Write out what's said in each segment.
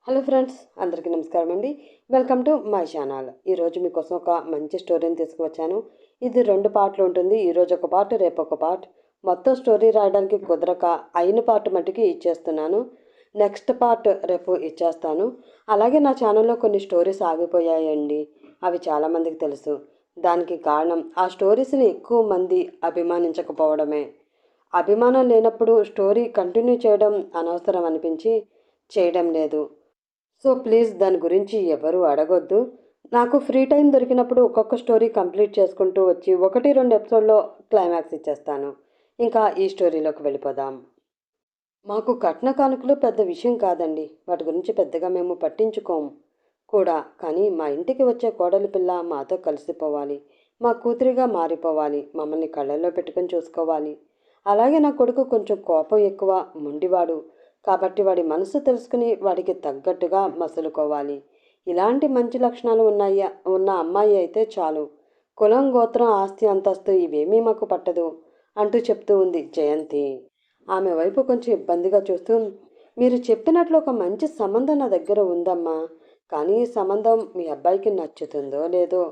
Hello friends, అందరికీ నమస్కారం అండి. Welcome to my channel. ఈరోజు మీకోసం ఒక మంచి స్టోరీని తీసుకువచ్చాను. ఇది 2 పార్ట్లు ఉంటుంది. ఈరోజు ఒక పార్ట్, రేపు ఒక పార్ట్. మొత్తం స్టోరీ రాయడానికి కుదరక అయిన పార్ట్ మట్టుకి ఇచ్చేస్తున్నాను. నెక్స్ట్ పార్ట్ రేపు ఇచ్చేస్తాను. అలాగే నా ఛానల్లో కొన్ని స్టోరీస్ ఆగిపోయాయండి. అవి చాలామందికి తెలుసు. దానికి కారణం ఆ స్టోరీస్ని ఎక్కువ మంది అభిమానించకపోవడమే. అభిమానం లేనప్పుడు స్టోరీ కంటిన్యూ చేయడం అనవసరం అనిపించి చేయడం లేదు. సో ప్లీజ్ దాని గురించి ఎవరు అడగొద్దు. నాకు ఫ్రీ టైం దొరికినప్పుడు ఒక్కొక్క స్టోరీ కంప్లీట్ చేసుకుంటూ వచ్చి 1-2 ఎపిసోడ్లో క్లైమాక్స్ ఇచ్చేస్తాను. ఇంకా ఈ స్టోరీలోకి వెళ్ళిపోదాం. మాకు కట్న కానుకలు పెద్ద విషయం కాదండి. వాటి గురించి పెద్దగా మేము పట్టించుకోము కూడా. కానీ మా ఇంటికి వచ్చే కోడలి పిల్ల మాతో కలిసిపోవాలి, మా కూతురిగా మారిపోవాలి, మమ్మల్ని కళ్ళల్లో పెట్టుకొని చూసుకోవాలి. అలాగే నా కొడుకు కొంచెం కోపం ఎక్కువ, మొండివాడు. కాబట్టి వాడి మనసు తెలుసుకుని వాడికి తగ్గట్టుగా మసులుకోవాలి. ఇలాంటి మంచి లక్షణాలు ఉన్న అమ్మాయి అయితే చాలు. కులం, గోత్రం, ఆస్తి, అంతస్తు ఇవేమీ మాకు పట్టదు అంటూ చెప్తూ ఉంది జయంతి. ఆమె వైపు కొంచెం ఇబ్బందిగా చూస్తూ, మీరు చెప్పినట్లు ఒక మంచి సంబంధం నా దగ్గర ఉందమ్మా. కానీ ఈ సంబంధం మీ అబ్బాయికి నచ్చుతుందో లేదో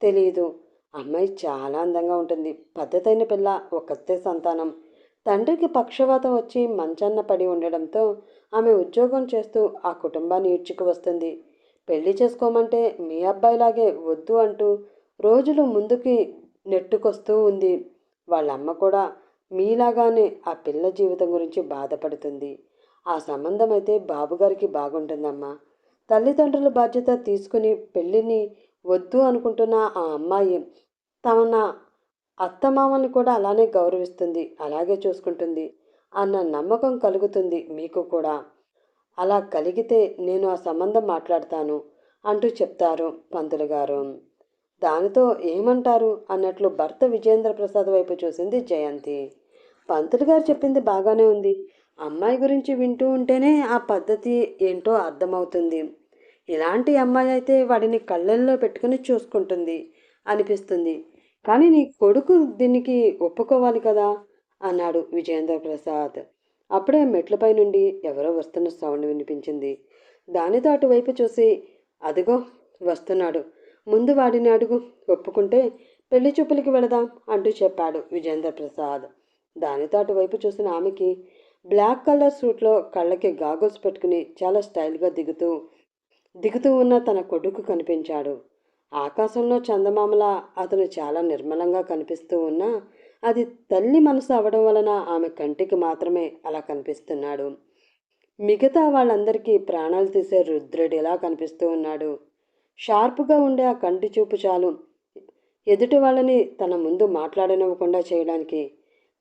తెలియదు. అమ్మాయి చాలా అందంగా ఉంటుంది, పద్ధతైన పిల్ల, ఒక్కతే సంతానం. తండ్రికి పక్షవాతం వచ్చి మంచాన్న పడి ఉండడంతో ఆమె ఉద్యోగం చేస్తూ ఆ కుటుంబాన్ని ఈడ్చుకు వస్తుంది. పెళ్లి చేసుకోమంటే మీ అబ్బాయిలాగే వద్దు అంటూ రోజులు ముందుకి నెట్టుకొస్తూ ఉంది. వాళ్ళమ్మ కూడా మీలాగానే ఆ పిల్ల జీవితం గురించి బాధపడుతుంది. ఆ సంబంధం అయితే బాబుగారికి బాగుంటుందమ్మా. తల్లిదండ్రుల బాధ్యత తీసుకుని పెళ్ళిని వద్దు అనుకుంటున్న ఆ అమ్మాయి తన అత్తమామల్ని కూడా అలానే గౌరవిస్తుంది, అలాగే చూసుకుంటుంది అన్న నమ్మకం కలుగుతుంది మీకు కూడా. అలా కలిగితే నేను ఆ సంబంధం మాట్లాడతాను అంటూ చెప్తారు పంతులు గారు. దానితో ఏమంటారు అన్నట్లు భర్త విజేంద్ర ప్రసాద్ వైపు చూసింది జయంతి. పంతులు గారు చెప్పింది బాగానే ఉంది. అమ్మాయి గురించి వింటూ ఉంటేనే ఆ పద్ధతి ఏంటో అర్థమవుతుంది. ఇలాంటి అమ్మాయి అయితే వాడిని కళ్ళల్లో పెట్టుకుని చూసుకుంటుంది అనిపిస్తుంది. కానీ నీ కొడుకు దీనికి ఒప్పుకోవాలి కదా అన్నాడు విజయేంద్ర ప్రసాద్. అప్పుడే మెట్లపై నుండి ఎవరో వస్తున్న సౌండ్ వినిపించింది. దానితో అటువైపు చూసి, అదిగో వస్తున్నాడు, ముందు వాడిని అడుగు, ఒప్పుకుంటే పెళ్లి చూపులకి వెళదాం అంటూ చెప్పాడు విజయేంద్ర ప్రసాద్. దానితో అటువైపు చూసిన ఆమెకి బ్లాక్ కలర్ సూట్లో కళ్ళకి గాగుల్స్ పెట్టుకుని చాలా స్టైల్గా దిగుతూ ఉన్న తన కొడుకు కనిపించాడు. ఆకాశంలో చందమామలా అతను చాలా నిర్మలంగా కనిపిస్తూ ఉన్నా అది తల్లి మనసు అవడం వలన ఆమె కంటికి మాత్రమే అలా కనిపిస్తున్నాడు. మిగతా వాళ్ళందరికీ ప్రాణాలు తీసే రుద్రుడిలా కనిపిస్తూ ఉన్నాడు. షార్ప్గా ఉండే ఆ కంటి చూపు చాలు ఎదుటి వాళ్ళని తన ముందు మాట్లాడనివ్వకుండా చేయడానికి.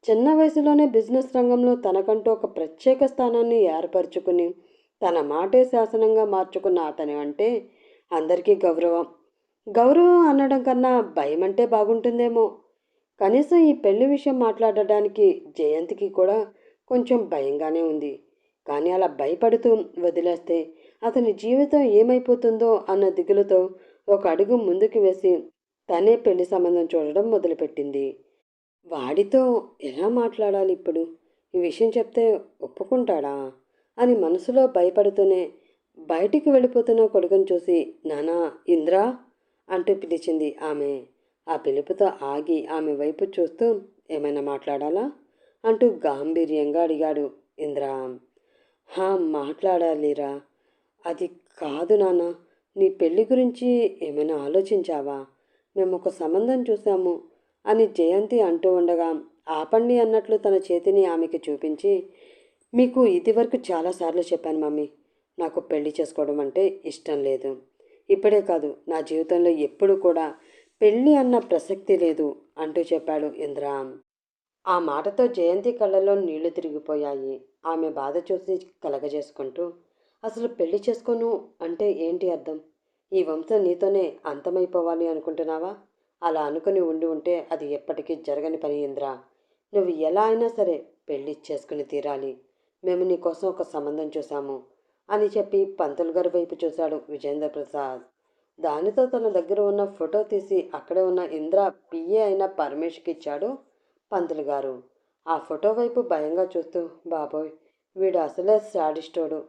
చిన్న వయసులోనే బిజినెస్ రంగంలో తనకంటూ ఒక ప్రత్యేక స్థానాన్ని ఏర్పరచుకుని తన మాటే శాసనంగా మార్చుకున్న అతని అంటే అందరికీ గౌరవం. గౌరవం అనడం కన్నా భయం అంటే బాగుంటుందేమో. కనీసం ఈ పెళ్లి విషయం మాట్లాడడానికి జయంతికి కూడా కొంచెం భయంగానే ఉంది. కానీ అలా భయపడుతూ వదిలేస్తే అతని జీవితం ఏమైపోతుందో అన్న దిగులుతో ఒక అడుగు ముందుకు వేసి తనే పెళ్లి సంబంధం చూడడం మొదలుపెట్టింది. వాడితో ఎలా మాట్లాడాలి ఇప్పుడు? ఈ విషయం చెప్తే ఒప్పుకుంటాడా అని మనసులో భయపడుతూనే బయటికి వెళ్ళిపోతున్న కొడుకుని చూసి, నానా, ఇంద్రా అంటూ పిలిచింది ఆమె. ఆ పిలుపుతో ఆగి ఆమె వైపు చూస్తూ, ఏమైనా మాట్లాడాలా అంటూ గాంభీర్యంగా అడిగాడు ఇంద్ర. హా, మాట్లాడాలిరా. అది కాదు నాన్న, నీ పెళ్లి గురించి ఏమైనా ఆలోచించావా? మేము ఒక సంబంధం చూసాము అని జయంతి అంటూ ఉండగా, ఆపండి అన్నట్లు తన చేతిని ఆమెకి చూపించి, మీకు ఇదివరకు చాలాసార్లు చెప్పాను మమ్మీ, నాకు పెళ్లి చేసుకోవడం అంటే ఇష్టం లేదు. ఇప్పుడే కాదు, నా జీవితంలో ఎప్పుడు కూడా పెళ్ళి అన్న ప్రసక్తి లేదు అంటూ చెప్పాడు ఇంద్ర. ఆ మాటతో జయంతి కళ్ళలో నీళ్లు తిరిగిపోయాయి. ఆమె బాధ చూసి కలగజేసుకుంటూ, అసలు పెళ్లి చేసుకోను అంటే ఏంటి అర్థం? ఈ వంశం నీతోనే అంతమైపోవాలి అనుకుంటున్నావా? అలా అనుకుని ఉంటే అది ఎప్పటికీ జరగని పని ఇంద్ర. నువ్వు ఎలా అయినా సరే పెళ్లి చేసుకుని తీరాలి. మేము నీకోసం ఒక సంబంధం చూసాము అని చెప్పి పంతులు గారి వైపు చూశాడు విజేంద్ర ప్రసాద్. దానితో తన దగ్గర ఉన్న ఫోటో తీసి అక్కడే ఉన్న ఇంద్ర పిఏ అయిన పరమేష్కి ఇచ్చాడు పంతులు గారు. ఆ ఫోటో వైపు భయంగా చూస్తూ, బాబోయ్, వీడు అసలే శాడిస్టోడు.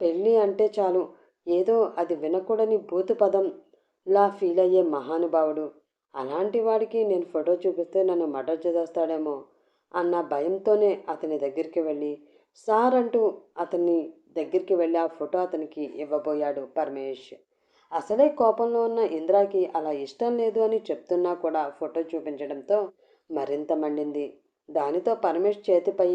పెళ్ళి అంటే చాలు ఏదో అది వినకూడని భూతు పదంలా ఫీల్ అయ్యే మహానుభావుడు. అలాంటి వాడికి నేను ఫోటో చూపిస్తే నన్ను మర్డర్ చేసేస్తాడేమో అన్న భయంతోనే అతని దగ్గరికి వెళ్ళి సార్ అంటూ అతన్ని దగ్గరికి వెళ్ళి ఆ ఫోటో అతనికి ఇవ్వబోయాడు పరమేష్. అసలే కోపంలో ఉన్న ఇంద్రాకి అలా ఇష్టం లేదు అని చెప్తున్నా కూడా ఫోటో చూపించడంతో మరింత మండింది. దానితో పరమేష్ చేతిపై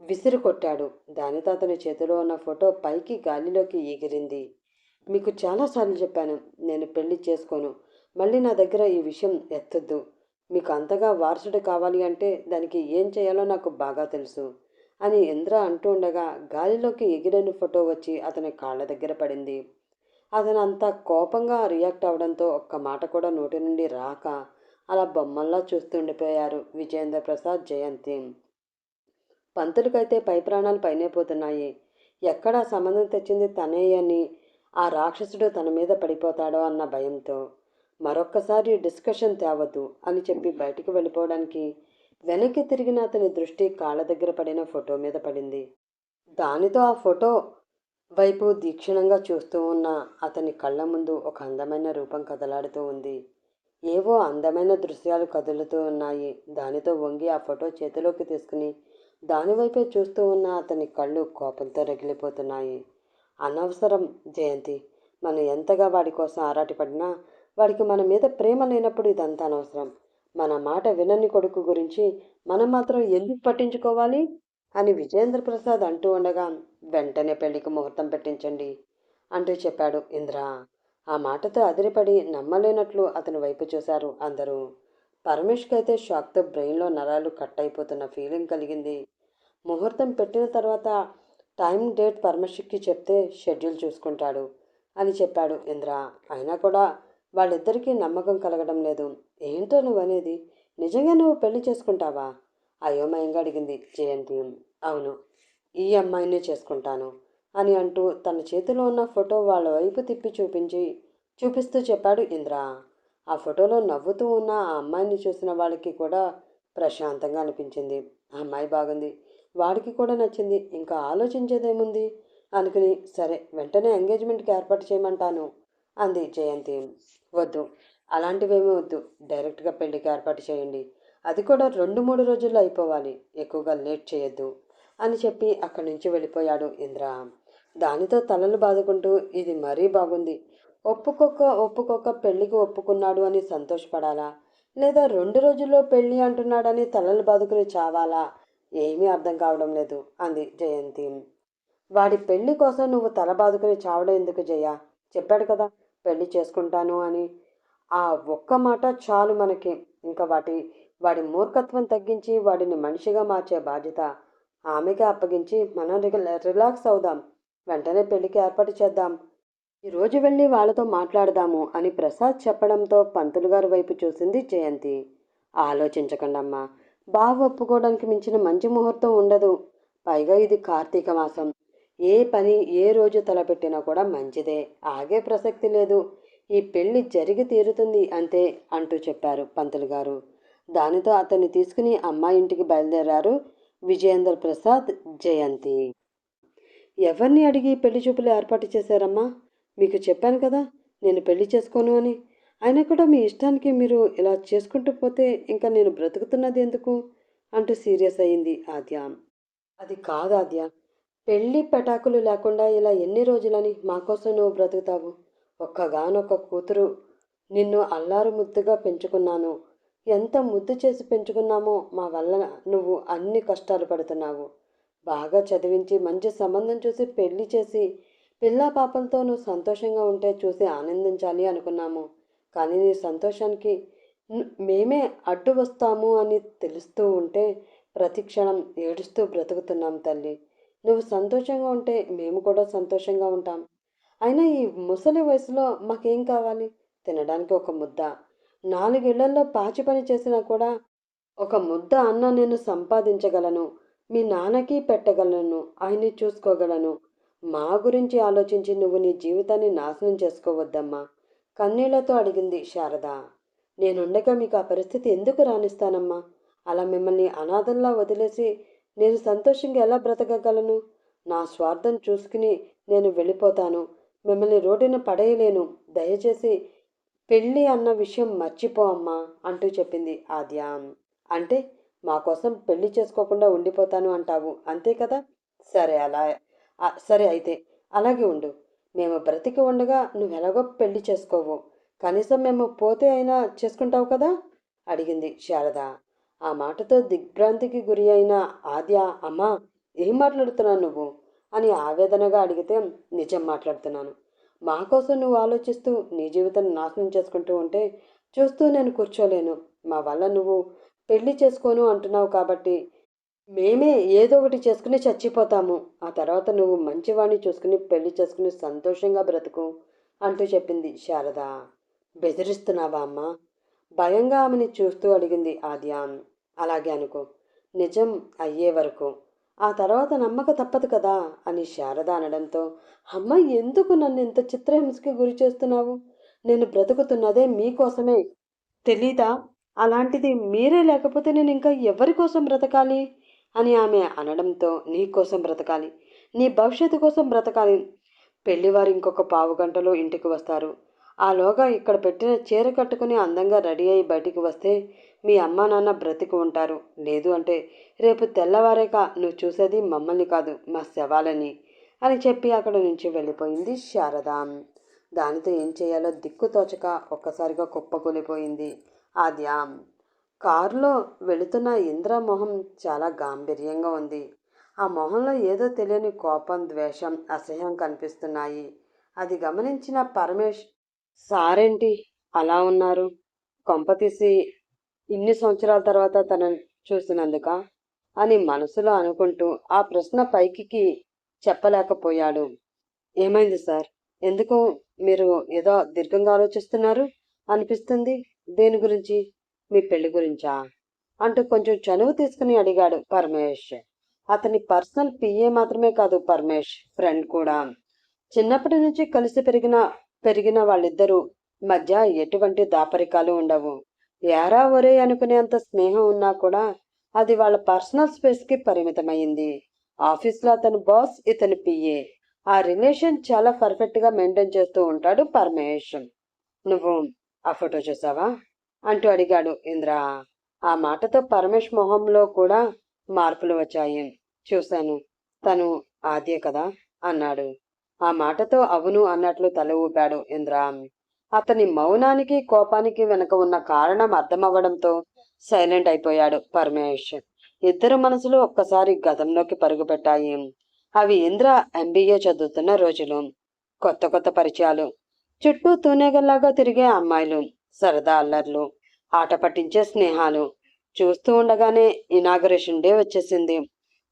విసిరి కొట్టాడు. దానితో అతని చేతిలో ఉన్న ఫోటో పైకి గాలిలోకి ఎగిరింది. మీకు చాలాసార్లు చెప్పాను, నేను పెళ్లి చేసుకోను. మళ్ళీ నా దగ్గర ఈ విషయం ఎత్తొద్దు. మీకు అంతగా వారసుడు కావాలి అంటే దానికి ఏం చేయాలో నాకు బాగా తెలుసు అని ఇంద్ర అంటూ ఉండగా గాలిలోకి ఎగిరిన ఫోటో వచ్చి అతని కాళ్ళ దగ్గర పడింది. అతను అంత కోపంగా రియాక్ట్ అవడంతో ఒక్క మాట కూడా నోటి నుండి రాక అలా బొమ్మల్లా చూస్తుండిపోయారు విజయేంద్ర ప్రసాద్, జయంతి. పంతులకైతే పై ప్రాణాలు పైనే పోతున్నాయి. ఎక్కడ సంబంధం తెచ్చింది తనే అని ఆ రాక్షసుడు తన మీద పడిపోతాడో అన్న భయంతో మరొక్కసారి డిస్కషన్ తేవద్దు అని చెప్పి బయటికి వెళ్ళిపోవడానికి వెనక్కి తిరిగిన అతని దృష్టి కాళ్ళ దగ్గర పడిన ఫోటో మీద పడింది. దానితో ఆ ఫోటో వైపు దీక్షణంగా చూస్తూ ఉన్న అతని కళ్ళ ముందు ఒక అందమైన రూపం కదలాడుతూ ఉంది. ఏవో అందమైన దృశ్యాలు కదులుతూ ఉన్నాయి. దానితో వంగి ఆ ఫోటో చేతిలోకి తీసుకుని దానివైపే చూస్తూ ఉన్న అతని కళ్ళు కోపంతో రగిలిపోతున్నాయి. అనవసరం జయంతి. మనం ఎంతగా వాడి కోసం ఆరాటపడినా వాడికి మన మీద ప్రేమ లేనప్పుడు ఇదంతా అనవసరం. మన మాట వినని కొడుకు గురించి మనం మాత్రం ఎందుకు పట్టించుకోవాలి అని విజయేంద్ర ప్రసాద్ అంటూ ఉండగా వెంటనే పెళ్లికి ముహూర్తం పెట్టించండి అంటూ చెప్పాడు ఇంద్ర. ఆ మాటతో అదిరిపడి నమ్మలేనట్లు అతని వైపు చూశారు అందరూ. పరమేష్కైతే షాక్తో బ్రెయిన్లో నరాలు కట్ అయిపోతున్న ఫీలింగ్ కలిగింది. ముహూర్తం పెట్టిన తర్వాత టైం డేట్ పరమేష్కి చెప్తే షెడ్యూల్ చూసుకుంటాడు అని చెప్పాడు ఇంద్ర. అయినా కూడా వాళ్ళిద్దరికీ నమ్మకం కలగడం లేదు. ఏంటో నువ్వనేది? నిజంగా నువ్వు పెళ్లి చేసుకుంటావా? అయోమయంగా అడిగింది జయంతి. అవును, ఈ అమ్మాయినే చేసుకుంటాను అని అంటూ తన చేతిలో ఉన్న ఫోటో వాళ్ళ వైపు తిప్పి చూపిస్తూ చెప్పాడు ఇంద్ర. ఆ ఫోటోలో నవ్వుతూ ఉన్న ఆ అమ్మాయిని చూసిన వాళ్ళకి కూడా ప్రశాంతంగా అనిపించింది. ఆ అమ్మాయి బాగుంది, వాడికి కూడా నచ్చింది, ఇంకా ఆలోచించేదేముంది అనుకుని సరే వెంటనే ఎంగేజ్మెంట్కి ఏర్పాటు చేయమంటాను అంది జయంతి. వద్దు, అలాంటివేమీ వద్దు, డైరెక్ట్గా పెళ్లికి ఏర్పాటు చేయండి. అది కూడా 2-3 రోజుల్లో అయిపోవాలి, ఎక్కువగా లేట్ చేయొద్దు అని చెప్పి అక్కడి నుంచి వెళ్ళిపోయాడు ఇంద్ర. దానితో తలలు బాదుకుంటూ ఇది మరీ బాగుంది. ఒప్పుకోక పెళ్లికి ఒప్పుకున్నాడు అని సంతోషపడాలా, లేదా 2 రోజుల్లో పెళ్లి అంటున్నాడని తలలు బాదుకుని చావాలా, ఏమీ అర్థం కావడం లేదు అంది జయంతి. వాడి పెళ్లి కోసం నువ్వు తల బాదుకుని చావడం ఎందుకు జయ? చెప్పాడు కదా పెళ్లి చేసుకుంటాను అని. ఆ ఒక్క మాట చాలు మనకి. ఇంకా వాడి మూర్ఖత్వం తగ్గించి వాడిని మనిషిగా మార్చే బాధ్యత ఆమెకే అప్పగించి మనం రిలాక్స్ అవుదాం. వెంటనే పెళ్లికి ఏర్పాటు చేద్దాం. ఈరోజు వెళ్ళి వాళ్ళతో మాట్లాడదాము అని ప్రసాద్ చెప్పడంతో పంతులు గారి వైపు చూసింది జయంతి. ఆలోచించకండమ్మా, బావ ఒప్పుకోవడానికి మించిన మంచి ముహూర్తం ఉండదు. పైగా ఇది కార్తీక మాసం. ఏ పని ఏ రోజు తలపెట్టినా కూడా మంచిదే, ఆగే ప్రసక్తి లేదు. ఈ పెళ్లి జరిగి తీరుతుంది అంతే అంటూ చెప్పారు పంతులు గారు. దానితో అతన్ని తీసుకుని అమ్మాయి ఇంటికి బయలుదేరారు విజయేంద్ర ప్రసాద్, జయంతి. ఎవరిని అడిగి పెళ్లి చూపులు ఏర్పాటు చేశారమ్మా? మీకు చెప్పాను కదా నేను పెళ్లి చేసుకోను అని. అయినా కూడా మీ ఇష్టానికి మీరు ఇలా చేసుకుంటూ పోతే ఇంకా నేను బ్రతుకుతున్నది ఎందుకు అంటూ సీరియస్ అయింది ఆద్య. అది కాదు ఆద్య, పెళ్ళి పెటాకులు లేకుండా ఇలా ఎన్ని రోజులని మా కోసం నువ్వు బ్రతుకుతావు? ఒక్కగానొక్క కూతురు, నిన్ను అల్లారు ముద్దుగా పెంచుకున్నాను. ఎంత ముద్దు చేసి పెంచుకున్నామో మా వల్ల నువ్వు అన్ని కష్టాలు పడుతున్నావు. బాగా చదివించి మంచి సంబంధం చూసి పెళ్లి చేసి పిల్లా పాపలతో నువ్వు సంతోషంగా ఉంటే చూసి ఆనందించాలి అనుకున్నాము. కానీ నీ సంతోషానికి మేమే అడ్డు వస్తాము అని తెలుస్తూ ఉంటే ప్రతి క్షణం ఏడుస్తూ బ్రతుకుతున్నాం తల్లి. నువ్వు సంతోషంగా ఉంటే మేము కూడా సంతోషంగా ఉంటాం. అయినా ఈ ముసలి వయసులో మాకేం కావాలి? తినడానికి ఒక ముద్ద, 4 ఇళ్లల్లో పాచి పని చేసినా కూడా ఒక ముద్ద అన్నం నేను సంపాదించగలను. మీ నాన్నకి పెట్టగలను, ఆయన్ని చూసుకోగలను. మా గురించి ఆలోచించి నువ్వు నీ జీవితాన్ని నాశనం చేసుకోవద్దమ్మా కన్నీళ్లతో అడిగింది శారద. నేనుండగా మీకు ఆ పరిస్థితి ఎందుకు రానిస్తానమ్మా? అలా మిమ్మల్ని అనాథంలా వదిలేసి నేను సంతోషంగా ఎలా బ్రతకగలను నా స్వార్థం చూసుకుని నేను వెళ్ళిపోతాను. మిమ్మల్ని రోడ్డున పడేయలేను. దయచేసి పెళ్ళి అన్న విషయం మర్చిపో అమ్మా అంటూ చెప్పింది ఆద్య. అంటే మా కోసం పెళ్లి చేసుకోకుండా ఉండిపోతాను అంటావు అంతే కదా? సరే సరే అయితే అలాగే ఉండు. మేము బ్రతికి ఉండగా నువ్వెలాగో పెళ్లి చేసుకోవు. కనీసం మేము పోతే అయినా చేసుకుంటావు కదా అడిగింది శారద. ఆ మాటతో దిగ్భ్రాంతికి గురి అయిన ఆద్య, అమ్మా ఏం మాట్లాడుతున్నావు నువ్వు అని ఆవేదనగా అడిగితే, నిజం మాట్లాడుతున్నాను. మా కోసం నువ్వు ఆలోచిస్తూ నీ జీవితం నాశనం చేసుకుంటూ ఉంటే చూస్తూ నేను కూర్చోలేను. మా వల్ల నువ్వు పెళ్లి చేసుకోను అంటున్నావు కాబట్టి మేమే ఏదో ఒకటి చేసుకుని చచ్చిపోతాము. ఆ తర్వాత నువ్వు మంచివాణ్ణి చూసుకుని పెళ్లి చేసుకుని సంతోషంగా బ్రతుకు అంటూ చెప్పింది శారద. బెదిరిస్తున్నావా అమ్మా? భయంగా ఆమెని చూస్తూ అడిగింది ఆద్య. అలాగే అనుకో, నిజం అయ్యే వరకు. ఆ తర్వాత నమ్మక తప్పదు కదా అని శారద అనడంతో, అమ్మ ఎందుకు నన్ను ఇంత చిత్రహింసకి గురి చేస్తున్నావు? నేను బ్రతుకుతున్నదే మీకోసమే, తెలీదా? అలాంటిది మీరే లేకపోతే నేను ఇంకా ఎవరి కోసం బ్రతకాలి అని ఆమె అనడంతో, నీ కోసం బ్రతకాలి, నీ భవిష్యత్తు కోసం బ్రతకాలి. పెళ్లివారు ఇంకొక పావు గంటలో ఇంటికి వస్తారు. ఆలోగా ఇక్కడ పెట్టిన చీర కట్టుకుని అందంగా రెడీ అయి బయటికి వస్తే మీ అమ్మా నాన్న బ్రతికి ఉంటారు. లేదు అంటే రేపు తెల్లవారేక నువ్వు చూసేది మమ్మల్ని కాదు, మా శవాలని అని చెప్పి అక్కడ నుంచి వెళ్ళిపోయింది శారద. దానితో ఏం చేయాలో దిక్కుతోచక ఒక్కసారిగా కుప్పకూలిపోయింది ఆద్య. కారులో వెళుతున్న ఇంద్ర మొహం చాలా గాంభీర్యంగా ఉంది. ఆ మొహంలో ఏదో తెలియని కోపం, ద్వేషం, అసహ్యం కనిపిస్తున్నాయి. అది గమనించిన పరమేష్, సారేంటి అలా ఉన్నారు? కొంపతీసి ఇన్ని సంవత్సరాల తర్వాత తనని చూసినందుక అని మనసులో అనుకుంటూ ఆ ప్రశ్న పైకి చెప్పలేకపోయాడు. ఏమైంది సార్? ఎందుకు మీరు ఏదో దీర్ఘంగా ఆలోచిస్తున్నారు అనిపిస్తుంది? దేని గురించి? మీ పెళ్లి గురించా అంటూ కొంచెం చనువు తీసుకుని అడిగాడు పరమేష్. అతని పర్సనల్ పిఏ మాత్రమే కాదు పరమేష్, ఫ్రెండ్ కూడా. చిన్నప్పటి నుంచి కలిసి పెరిగిన వాళ్ళిద్దరూ మధ్య ఎటువంటి దాపరికాలు ఉండవు. ఏరా ఒరే అనుకునేంత స్నేహం ఉన్నా కూడా అది వాళ్ళ పర్సనల్ స్పేస్కి పరిమితమైంది. ఆఫీస్లో అతని బాస్, ఇతని పిఏ. ఆ రిలేషన్ చాలా పర్ఫెక్ట్గా మెయింటైన్ చేస్తూ ఉంటాడు పరమేష్. నువ్వు ఆ ఫోటో చూసావా అంటూ అడిగాడు ఇంద్ర. ఆ మాటతో పరమేష్ మొహంలో కూడా మార్పులు వచ్చాయి. చూశాను, తను ఆద్య కదా అన్నాడు. ఆ మాటతో అవును అన్నట్లు తల ఊపాడు ఇంద్ర. అతని మౌనానికి కోపానికి వెనక ఉన్న కారణం అర్థమవ్వడంతో సైలెంట్ అయిపోయాడు పరమేష్. ఇద్దరు మనసులు ఒక్కసారి గతంలోకి పరుగుపెట్టాయి. అవి ఇంద్ర ఎంబీఏ చదువుతున్న రోజులు. కొత్త కొత్త పరిచయాలు, చుట్టూ తూనేగల్లాగా తిరిగే అమ్మాయిలు, సరదా అల్లర్లు, ఆట పట్టించే స్నేహాలు. చూస్తూ ఉండగానే ఇనాగరేషన్ డే వచ్చేసింది.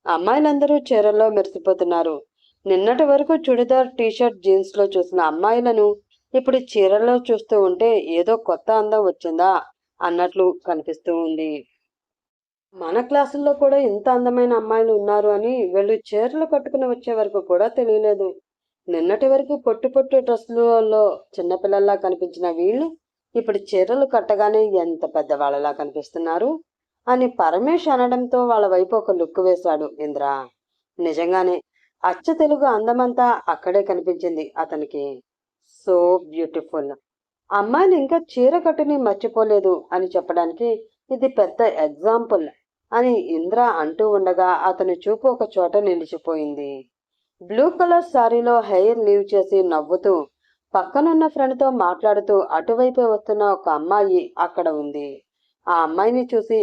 అమ్మాయిలందరూ చీరల్లో మెరిసిపోతున్నారు. నిన్నటి వరకు చుడిదార్, టీషర్ట్, జీన్స్లో చూసిన అమ్మాయిలను ఇప్పుడు చీరల్లో చూస్తూ ఉంటే ఏదో కొత్త అందం వచ్చిందా అన్నట్లు కనిపిస్తూ ఉంది. మన క్లాసుల్లో కూడా ఇంత అందమైన అమ్మాయిలు ఉన్నారు అని వీళ్ళు చీరలు కట్టుకుని వచ్చే వరకు కూడా తెలియలేదు. నిన్నటి వరకు పొట్టు పొట్టు డ్రెస్సులలో చిన్నపిల్లల్లా కనిపించిన వీళ్ళు ఇప్పుడు చీరలు కట్టగానే ఎంత పెద్దవాళ్ళలా కనిపిస్తున్నారు అని పరమేష్ అనడంతో వాళ్ళ వైపు ఒక లుక్ వేశాడు ఇంద్ర. నిజంగానే అచ్చ తెలుగు అందమంతా అక్కడే కనిపించింది అతనికి. So beautiful. అమ్మాయిలు ఇంకా చీర కట్టుని మర్చిపోలేదు అని చెప్పడానికి ఇది పెద్ద ఎగ్జాంపుల్ అని ఇంద్ర అంటూ ఉండగా అతని చూపు ఒక చోట నిలిచిపోయింది. బ్లూ కలర్ శారీలో హెయిర్ లీవ్ చేసి నవ్వుతూ పక్కనున్న ఫ్రెండ్తో మాట్లాడుతూ అటువైపే వస్తున్న ఒక అమ్మాయి అక్కడ ఉంది. ఆ అమ్మాయిని చూసి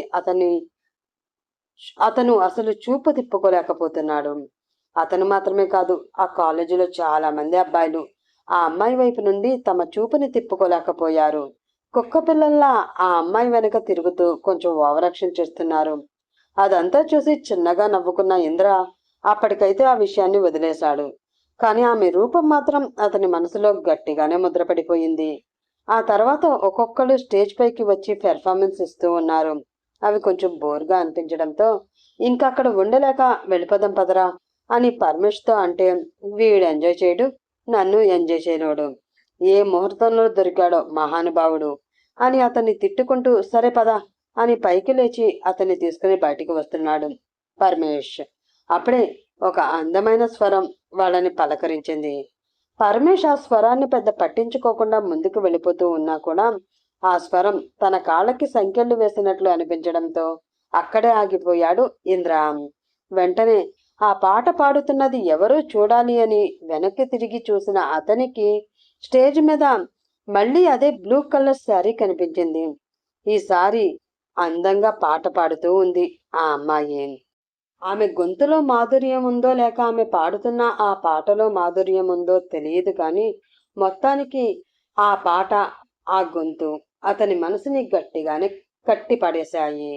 అతను అసలు చూపు తిప్పుకోలేకపోతున్నాడు. అతను మాత్రమే కాదు, ఆ కాలేజీలో చాలా మంది అబ్బాయిలు ఆ అమ్మాయి వైపు నుండి తమ చూపుని తిప్పుకోలేకపోయారు. కుక్క పిల్లల్లా ఆ అమ్మాయి వెనక తిరుగుతూ కొంచెం ఓవరాక్షన్ చేస్తున్నారు. అదంతా చూసి చిన్నగా నవ్వుకున్న ఇంద్ర అప్పటికైతే ఆ విషయాన్ని వదిలేశాడు. కానీ ఆమె రూపం మాత్రం అతని మనసులో గట్టిగానే ముద్రపడిపోయింది. ఆ తర్వాత ఒక్కొక్కరు స్టేజ్ పైకి వచ్చి పెర్ఫార్మెన్స్ ఇస్తూ ఉన్నారు. అవి కొంచెం బోర్గా అనిపించడంతో ఇంకా అక్కడ ఉండలేక వెళ్ళిపోదాం పదరా అని పరమేష్తో అంటే, వీడు ఎంజాయ్ చేయడు, నన్ను ఎంజాయ్ చేయలేడు, ఏ ముహూర్తంలో దొరికాడో మహానుభావుడు అని అతన్ని తిట్టుకుంటూ సరే పద అని పైకి లేచి అతన్ని తీసుకుని బయటికి వస్తున్నాడు పరమేష్. అప్పుడే ఒక అందమైన స్వరం వాళ్ళని పలకరించింది. పరమేష్ ఆ స్వరాన్ని పెద్ద పట్టించుకోకుండా ముందుకు వెళ్ళిపోతూ ఉన్నా కూడా ఆ స్వరం తన కాళ్ళకి సంకెళ్ళు వేసినట్లు అనిపించడంతో అక్కడే ఆగిపోయాడు ఇంద్ర. వెంటనే ఆ పాట పాడుతున్నది ఎవరో చూడాలి అని వెనక్కి తిరిగి చూసిన అతనికి స్టేజ్ మీద మళ్ళీ అదే బ్లూ కలర్ శారీ కనిపించింది. ఈసారి అందంగా పాట పాడుతూ ఉంది ఆ అమ్మాయి. ఆమె గొంతులో మాధుర్యం ఉందో లేక ఆమె పాడుతున్న ఆ పాటలో మాధుర్యం ఉందో తెలియదు కానీ మొత్తానికి ఆ పాట, ఆ గొంతు అతని మనసుని గట్టిగానే కట్టి పడేశాయి.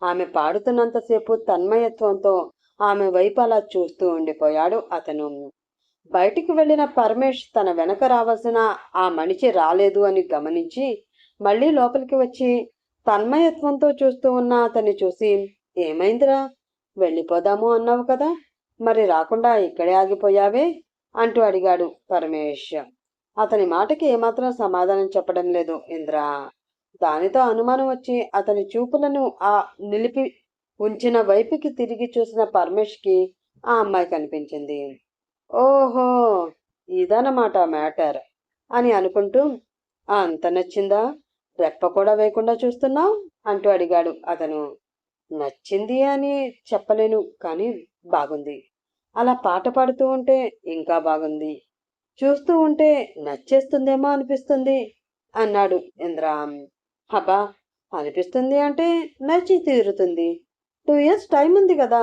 ఆమె పాడుతున్నంతసేపు తన్మయత్వంతో ఆమె వైపు అలా చూస్తూ ఉండిపోయాడు అతను. బయటికి వెళ్ళిన పరమేష్ తన వెనక రావాల్సిన ఆ మనిషి రాలేదు అని గమనించి మళ్ళీ లోపలికి వచ్చి తన్మయత్వంతో చూస్తూ ఉన్న అతన్ని చూసి, ఏమైందిరా, వెళ్ళిపోదాము అన్నావు కదా, మరి రాకుండా ఇక్కడే ఆగిపోయావే అంటూ అడిగాడు పరమేష్. అతని మాటకి ఏమాత్రం సమాధానం చెప్పడం లేదు ఇంద్ర. దానితో అనుమానం వచ్చి అతని చూపులను ఆ నిలిపి ఉంచిన వైపుకి తిరిగి చూసిన పరమేష్కి ఆ అమ్మాయి కనిపించింది. ఓహో, ఇదన్నమాట మ్యాటర్ అని అనుకుంటూ, అంత నచ్చిందా, రెప్ప కూడా వేయకుండా చూస్తున్నావు అంటూ అడిగాడు అతను. నచ్చింది అని చెప్పలేను కానీ బాగుంది. అలా పాట పాడుతూ ఉంటే ఇంకా బాగుంది. చూస్తూ ఉంటే నచ్చేస్తుందేమో అనిపిస్తుంది అన్నాడు ఇంద్ర. హబా, అనిపిస్తుంది అంటే నచ్చి తీరుతుంది. 2 years టైం ఉంది కదా,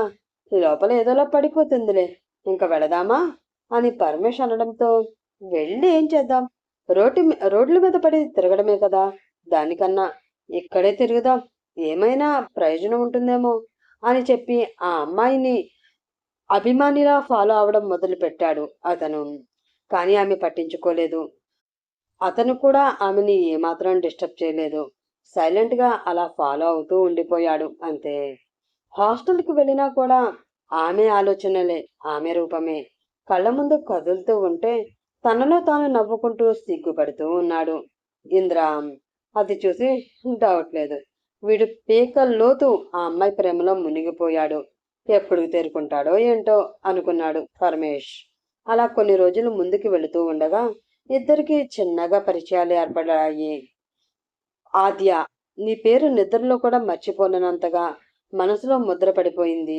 లోపల ఏదోలా పడిపోతుందిలే, ఇంకా వెళదామా అని పరమేష్ అనడంతో, వెళ్ళి ఏం చేద్దాం, రోడ్ల మీద పడి తిరగడమే కదా, దానికన్నా ఇక్కడే తిరుగుదాం, ఏమైనా ప్రయోజనం ఉంటుందేమో అని చెప్పి ఆ అమ్మాయిని అభిమానిలా ఫాలో అవడం మొదలు పెట్టాడు అతను. కానీ ఆమె పట్టించుకోలేదు. అతను కూడా ఆమెని ఏమాత్రం డిస్టర్బ్ చేయలేదు. సైలెంట్గా అలా ఫాలో అవుతూ ఉండిపోయాడు అంతే. హాస్టల్కి వెళ్ళినా కూడా ఆమె ఆలోచనలే, ఆమె రూపమే కళ్ళ ముందు కదులుతూ ఉంటే తనలో తాను నవ్వుకుంటూ సిగ్గుపడుతూ ఉన్నాడు ఇంద్ర. అది చూసి డౌట్ లేదు, వీడు పీకల్లోతు ఆ అమ్మాయి ప్రేమలో మునిగిపోయాడు. ఎప్పుడు తేరుకుంటాడో ఏంటో అనుకున్నాడు పరమేష్. అలా కొన్ని రోజులు ముందుకు వెళుతూ ఉండగా ఇద్దరికి చిన్నగా పరిచయాలు ఏర్పడాయి. ఆద్య, నీ పేరు నిద్రలో కూడా మర్చిపోలేనంతగా మనసులో ముద్ర పడిపోయింది.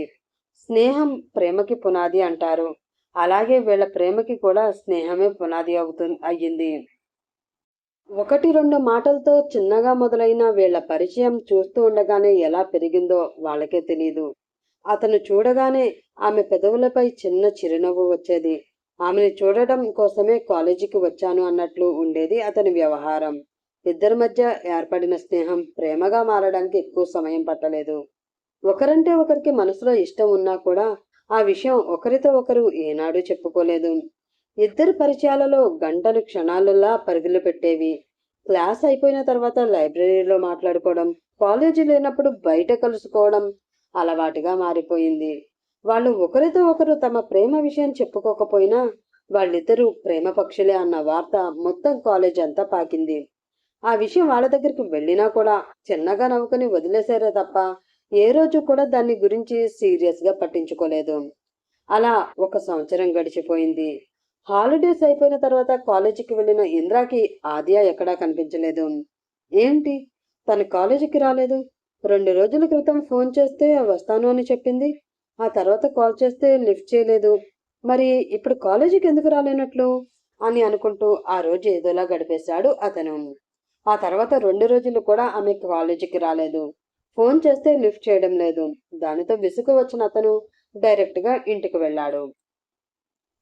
స్నేహం ప్రేమకి పునాది అంటారు, అలాగే వీళ్ళ ప్రేమకి కూడా స్నేహమే పునాది అయ్యింది. 1-2 మాటలతో చిన్నగా మొదలైన వీళ్ల పరిచయం చూస్తూ ఉండగానే ఎలా పెరిగిందో వాళ్ళకే తెలీదు. అతను చూడగానే ఆమె పెదవులపై చిన్న చిరునవ్వు వచ్చేది. ఆమెను చూడటం కోసమే కాలేజీకి వచ్చాను అన్నట్లు ఉండేది అతని వ్యవహారం. ఇద్దరి మధ్య ఏర్పడిన స్నేహం ప్రేమగా మారడానికి ఎక్కువ సమయం పట్టలేదు. ఒకరంటే ఒకరికి మనసులో ఇష్టం ఉన్నా కూడా ఆ విషయం ఒకరితో ఒకరు ఏనాడు చెప్పుకోలేదు. ఇద్దరి పరిచయాలలో గంటలు క్షణాలలా పరుగులు పెట్టేవి. క్లాస్ అయిపోయిన తర్వాత లైబ్రరీలో మాట్లాడుకోవడం, కాలేజీ లేనప్పుడు బయట కలుసుకోవడం అలవాటుగా మారిపోయింది. వాళ్ళు ఒకరితో ఒకరు తమ ప్రేమ విషయం చెప్పుకోకపోయినా వాళ్ళిద్దరూ ప్రేమ పక్షులే అన్న వార్త మొత్తం కాలేజ్ అంతా పాకింది. ఆ విషయం వాళ్ళ దగ్గరికి వెళ్ళినా కూడా చిన్నగా నవ్వుకుని వదిలేశారే తప్ప ఏ రోజు కూడా దాన్ని గురించి సీరియస్గా పట్టించుకోలేదు. అలా 1 సంవత్సరం గడిచిపోయింది. హాలిడేస్ అయిపోయిన తర్వాత కాలేజీకి వెళ్ళిన ఇంద్రాకి ఆద్య ఎక్కడా కనిపించలేదు. ఏంటి, తను కాలేజీకి రాలేదు? 2 రోజుల క్రితం ఫోన్ చేస్తే వస్తాను అని చెప్పింది. ఆ తర్వాత కాల్ చేస్తే లిఫ్ట్ చేయలేదు. మరి ఇప్పుడు కాలేజీకి ఎందుకు రాలేనట్లు అని అనుకుంటూ ఆ రోజు ఏదోలా గడిపేశాడు అతను. ఆ తర్వాత 2 రోజులు కూడా ఆమె కాలేజీకి రాలేదు. ఫోన్ చేస్తే లిఫ్ట్ చేయడం లేదు. దానితో విసుగు వచ్చిన అతను డైరెక్ట్గా ఇంటికి వెళ్ళాడు.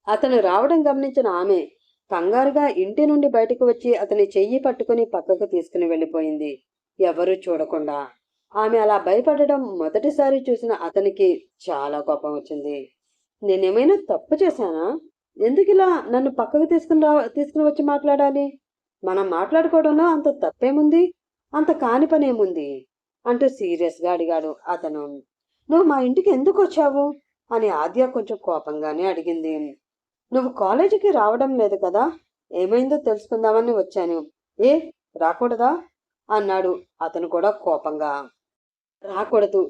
అతను రావడం గమనించిన ఆమె కంగారుగా ఇంటి నుండి బయటకు వచ్చి అతని చెయ్యి పట్టుకుని పక్కకు తీసుకుని వెళ్ళిపోయింది, ఎవరూ చూడకుండా. ఆమె అలా భయపడడం మొదటిసారి చూసిన అతనికి చాలా కోపం వచ్చింది. నేనేమైనా తప్పు చేశానా? ఎందుకిలా నన్ను పక్కకు తీసుకుని వచ్చి మాట్లాడాలి? మనం మాట్లాడుకోవడంలో అంత తప్పేముంది, అంత కాని పనేముంది అంటూ సీరియస్గా అడిగాడు అతను. నువ్వు మా ఇంటికి ఎందుకు వచ్చావు అని ఆద్య కొంచెం కోపంగానే అడిగింది. నువ్వు కాలేజీకి రావడం లేదు కదా, ఏమైందో తెలుసుకుందామని వచ్చాను. ఏ, రాకూడదా అన్నాడు అతను కూడా కోపంగా. రాకూడదు,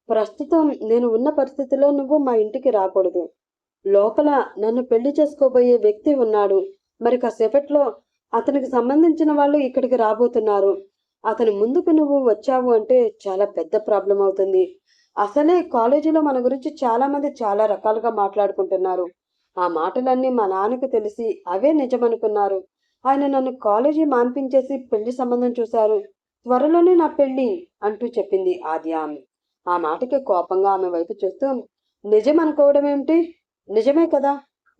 ప్రస్తుతం నేను ఉన్న పరిస్థితిలో నువ్వు మా ఇంటికి రాకూడదు. లోపల నన్ను పెళ్లి చేసుకోబోయే వ్యక్తి ఉన్నాడు. మరి కాసేపట్లో అతనికి సంబంధించిన వాళ్ళు ఇక్కడికి రాబోతున్నారు. అతని ముందుకు నువ్వు వచ్చావు అంటే చాలా పెద్ద ప్రాబ్లం అవుతుంది. అసలే కాలేజీలో మన గురించి చాలా మంది చాలా రకాలుగా మాట్లాడుకుంటున్నారు. ఆ మాటలన్నీ మా నాన్నకు తెలిసి అవే నిజమనుకున్నారు. ఆయన నన్ను కాలేజీ మాన్పించేసి పెళ్లి సంబంధం చూశారు. త్వరలోనే నా పెళ్లి అంటూ చెప్పింది ఆద్య. ఆ మాటకి కోపంగా ఆమె వైపు చూస్తూ, నిజం అనుకోవడం ఏమిటి? నిజమే కదా,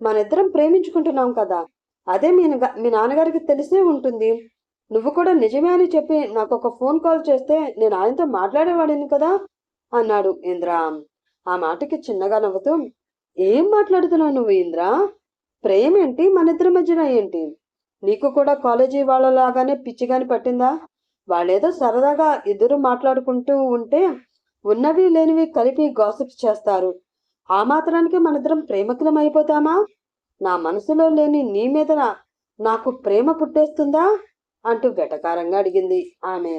మనిద్దరం ప్రేమించుకుంటున్నాం కదా. అదే మీ నాన్నగారికి తెలిసే ఉంటుంది. నువ్వు కూడా నిజమే అని చెప్పి నాకు ఒక ఫోన్ కాల్ చేస్తే నేను ఆయనతో మాట్లాడేవాడిని కదా అన్నాడు ఇంద్ర. ఆ మాటకి చిన్నగా నవ్వుతూ, ఏం మాట్లాడుతున్నావు నువ్వు ఇంద్ర? ప్రేమేంటి, మనిద్దరి మధ్యన ఏంటి? నీకు కూడా కాలేజీ వాళ్ళలాగానే పిచ్చిగాని పట్టిందా? వాళ్ళేదో సరదాగా ఇద్దరు మాట్లాడుకుంటూ ఉంటే ఉన్నవి లేనివి కలిపి గాసిప్స్ చేస్తారు. ఆ మాత్రానికి మనిద్దరం ప్రేమకులం అయిపోతామా? నా మనసులో లేని నీ మీద నాకు ప్రేమ పుట్టేస్తుందా అంటూ వెటకారంగా అడిగింది ఆమె.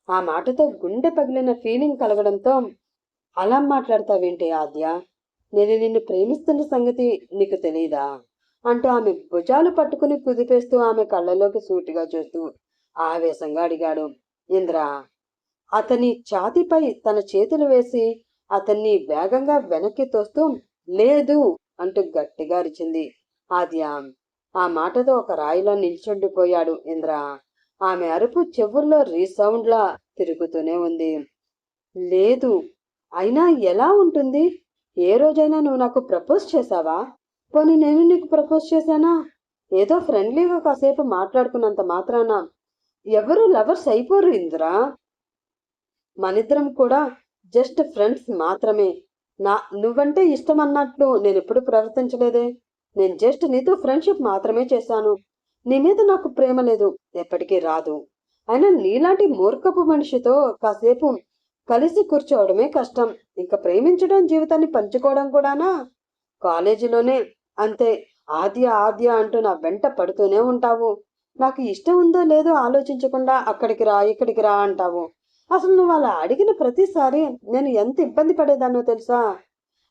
ఆ మాటతో గుండె పగిలిన ఫీలింగ్ కలగడంతో, అలా మాట్లాడతావేంటి ఆద్య? నేను నిన్ను ప్రేమిస్తున్న సంగతి నీకు తెలియదా అంటూ ఆమె భుజాలు పట్టుకుని కుదిపేస్తూ ఆమె కళ్ళలోకి సూటిగా చూస్తూ ఆవేశంగా అడిగాడు ఇంద్ర. అతని ఛాతీపై తన చేతులు వేసి అతన్ని వేగంగా వెనక్కి తోస్తూ లేదు అంటూ గట్టిగా అరిచింది ఆద్య. ఆ మాటతో ఒక రాయిలో నిల్చుండిపోయాడు ఇంద్ర. ఆమె అరుపు చెవుల్లో రీసౌండ్లా తిరుగుతూనే ఉంది. లేదు, అయినా ఎలా ఉంటుంది? ఏ రోజైనా నువ్వు నాకు ప్రపోజ్ చేశావా? పోనీ నేను నీకు ప్రపోజ్ చేశానా? ఏదో ఫ్రెండ్లీగా కాసేపు మాట్లాడుకున్నంత మాత్రాన ఎవరు లవర్స్ అయిపోరు ఇంద్రా. మనిద్దరం కూడా జస్ట్ ఫ్రెండ్స్ మాత్రమే. నువ్వంటే ఇష్టం అన్నట్లు నేను ఎప్పుడు ప్రవర్తించలేదే. నేను జస్ట్ నీతో ఫ్రెండ్షిప్ మాత్రమే చేశాను. నీ మీద నాకు ప్రేమ లేదు, ఎప్పటికీ రాదు. అయినా నీలాంటి మూర్ఖపు మనిషితో కాసేపు కలిసి కూర్చోవడమే కష్టం. ఇంకా ప్రేమించడం, జీవితాన్ని పంచుకోవడం కూడానా? కాలేజీలోనే అంతే, ఆద్య ఆద్య అంటూ నా వెంట పడుతూనే ఉంటావు. నాకు ఇష్టం ఉందో లేదో ఆలోచించకుండా అక్కడికి రా ఇక్కడికి రా అంటావు. అసలు నువ్వు అలా అడిగిన ప్రతిసారి నేను ఎంత ఇబ్బంది పడేదాన్నో తెలుసా?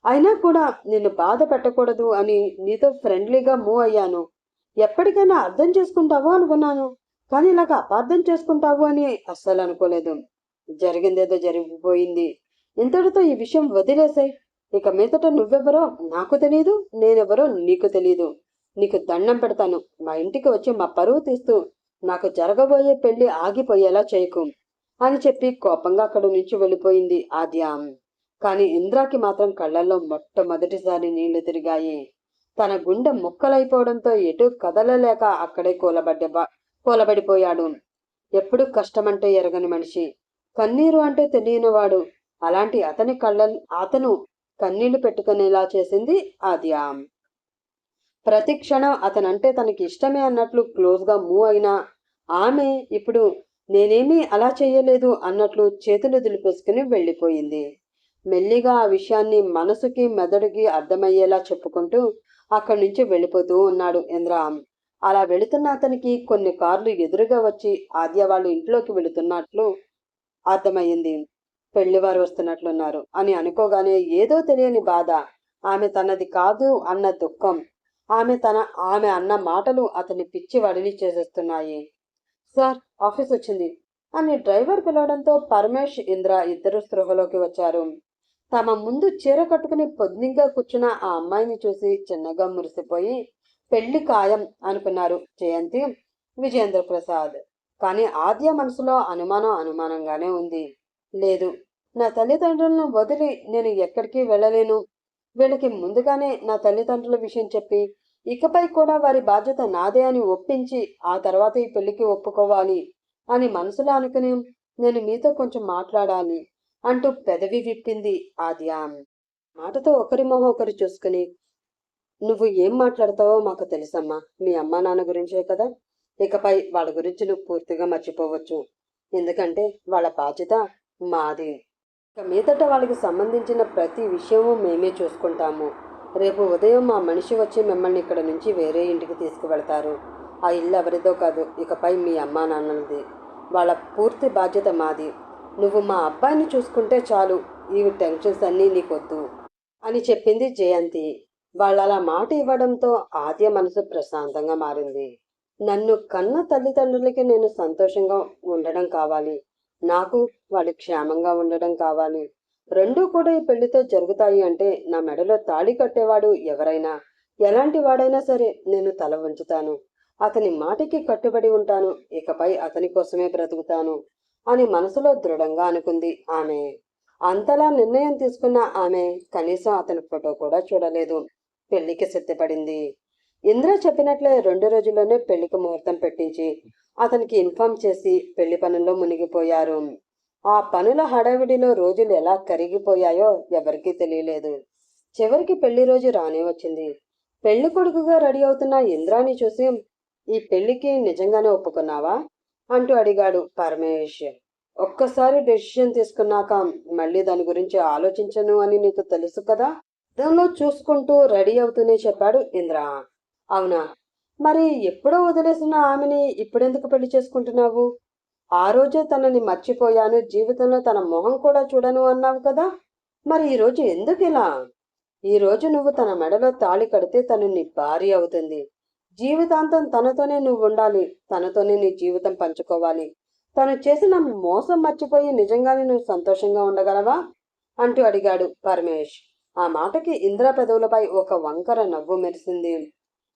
అయినా కూడా నిన్ను బాధ పెట్టకూడదు అని నీతో ఫ్రెండ్లీగా మూవ్ అయ్యాను. ఎప్పటికైనా అర్థం చేసుకుంటావు అనుకున్నాను, కానీ ఇలాగ అపార్థం చేసుకుంటావు అని అస్సలు అనుకోలేదు. జరిగిందేదో జరిగిపోయింది. ఇంతటితో ఈ విషయం వదిలేసాయి. ఇక మీదట నువ్వెవరో నాకు తెలీదు, నేనెవరో నీకు తెలీదు. నీకు దండం పెడతాను, మా ఇంటికి వచ్చి మా పరువు తీస్తూ నాకు జరగబోయే పెళ్లి ఆగిపోయేలా చేయకు అని చెప్పి కోపంగా అక్కడి నుంచి వెళ్ళిపోయింది ఆద్య. కాని ఇంద్రాకి మాత్రం కళ్ళల్లో మొట్టమొదటిసారి నీళ్లు తిరిగాయి. తన గుండె ముక్కలైపోవడంతో ఎటు కదలలేక అక్కడే కూలబడిపోయాడు. ఎప్పుడు కష్టమంటే ఎరగని మనిషి, కన్నీరు అంటే తెలియనివాడు. అలాంటి అతను కన్నీళ్లు పెట్టుకునేలా చేసింది ఆద్య. ప్రతి క్షణం అతనంటే తనకి ఇష్టమే అన్నట్లు క్లోజ్గా మూవ్ అయినా ఆమె ఇప్పుడు నేనేమీ అలా చెయ్యలేదు అన్నట్లు చేతులు దులిపేసుకుని వెళ్ళిపోయింది. మెల్లిగా ఆ విషయాన్ని మనసుకి మెదడుకి అర్థమయ్యేలా చెప్పుకుంటూ అక్కడి నుంచి వెళ్ళిపోతూ ఉన్నాడు ఇంద్ర. అలా వెళుతున్న అతనికి కొన్ని కార్లు ఎదురుగా వచ్చి ఆద్య వాళ్ళు ఇంట్లోకి వెళుతున్నట్లు అర్థమయ్యింది. పెళ్లివారు వస్తున్నట్లున్నారు అని అనుకోగానే ఏదో తెలియని బాధ, ఆమె తనది కాదు అన్న దుఃఖం, ఆమె అన్న మాటలు అతని పిచ్చి వడిని చేసేస్తున్నాయి. సార్, ఆఫీస్ వచ్చింది అని డ్రైవర్ పిలవడంతో పరమేష్, ఇంద్ర ఇద్దరు స్పృహలోకి వచ్చారు. తమ ముందు చీర కట్టుకుని పొద్దుగా కూర్చున్న ఆ అమ్మాయిని చూసి చిన్నగా మురిసిపోయి పెళ్లి ఖాయం అనుకున్నారు జయంతి, విజయేంద్ర ప్రసాద్. కానీ ఆద్య మనసులో అనుమానంగానే ఉంది. లేదు, నా తల్లిదండ్రులను వదిలి నేను ఎక్కడికి వెళ్ళలేను. వీళ్ళకి ముందుగానే నా తల్లిదండ్రుల విషయం చెప్పి ఇకపై కూడా వారి బాధ్యత నాదే అని ఒప్పించి ఆ తర్వాత ఈ పెళ్లికి ఒప్పుకోవాలి అని మనసులో అనుకుని నేను మీతో కొంచెం మాట్లాడాలి అంటూ పెదవి విప్పింది ఆద్య. మాటతో ఒకరి మొహం ఒకరు చూసుకుని, నువ్వు ఏం మాట్లాడతావో మాకు తెలుసమ్మా. మీ అమ్మా నాన్న గురించే కదా. ఇకపై వాళ్ళ గురించి నువ్వు పూర్తిగా మర్చిపోవచ్చు. ఎందుకంటే వాళ్ళ బాధ్యత మాది. ఇక మీదట వాళ్ళకి సంబంధించిన ప్రతి విషయము మేమే చూసుకుంటాము. రేపు ఉదయం మా మనిషి వచ్చి మిమ్మల్ని ఇక్కడ నుంచి వేరే ఇంటికి తీసుకువెళ్తారు. ఆ ఇల్లు ఎవరిదో కాదు, ఇకపై మీ అమ్మా నాన్నలది. వాళ్ళ పూర్తి బాధ్యత మాది. నువ్వు మా అబ్బాయిని చూసుకుంటే చాలు, ఈ టెన్షన్స్ అన్నీ నీకొద్దు అని చెప్పింది జయంతి. వాళ్ళలా మాట ఇవ్వడంతో ఆద్య మనసు ప్రశాంతంగా మారింది. నన్ను కన్న తల్లిదండ్రులకి నేను సంతోషంగా ఉండడం కావాలి. నాకు వాళ్ళు క్షేమంగా ఉండడం కావాలి. రెండూ కూడా ఈ పెళ్లితో జరుగుతాయి అంటే నా మెడలో తాళి కట్టేవాడు ఎవరైనా, ఎలాంటి వాడైనా సరే నేను తల వంచుతాను. అతని మాటకి కట్టుబడి ఉంటాను. ఇకపై అతని కోసమే బ్రతుకుతాను అని మనసులో దృఢంగా అనుకుంది ఆమె. అంతలా నిర్ణయం తీసుకున్న ఆమె కనీసం అతని ఫోటో కూడా చూడలేదు. పెళ్లికి సిద్ధపడింది. ఇంద్ర చెప్పినట్లే 2 రోజుల్లోనే పెళ్లికి ముహూర్తం పెట్టించి అతనికి ఇన్ఫార్మ్ చేసి పెళ్లి పనుల్లో మునిగిపోయారు. ఆ పనుల హడావిడిలో రోజులు ఎలా కరిగిపోయాయో ఎవరికీ తెలియలేదు. చివరికి పెళ్లి రోజు రానే వచ్చింది. పెళ్లి కొడుకుగా రెడీ అవుతున్న ఇంద్రాని చూసి, ఈ పెళ్లికి నిజంగానే ఒప్పుకున్నావా అంటూ అడిగాడు పరమేష్. ఒక్కసారి డెసిషన్ తీసుకున్నాక మళ్ళీ దాని గురించి ఆలోచించను అని నీకు తెలుసు కదా. దానిలో చూసుకుంటూ రెడీ అవుతూనే చెప్పాడు ఇంద్ర. అవునా, మరి ఎప్పుడో వదిలేసిన ఆమెని ఇప్పుడెందుకు పెళ్లి చేసుకుంటున్నావు? ఆ రోజే తనని మర్చిపోయాను, జీవితంలో తన మొహం కూడా చూడను అన్నావు కదా. మరి ఈరోజు ఎందుకు ఇలా? ఈరోజు నువ్వు తన మెడలో తాళి కడితే తను నీ భార్య అవుతుంది. జీవితాంతం తనతోనే నువ్వు ఉండాలి. తనతోనే నీ జీవితం పంచుకోవాలి. తను చేసిన మోసం మర్చిపోయి నిజంగానే నువ్వు సంతోషంగా ఉండగలవా అంటూ అడిగాడు పరమేష్. ఆ మాటకి ఇంద్ర పెదవులపై ఒక వంకర నవ్వు మెరిసింది.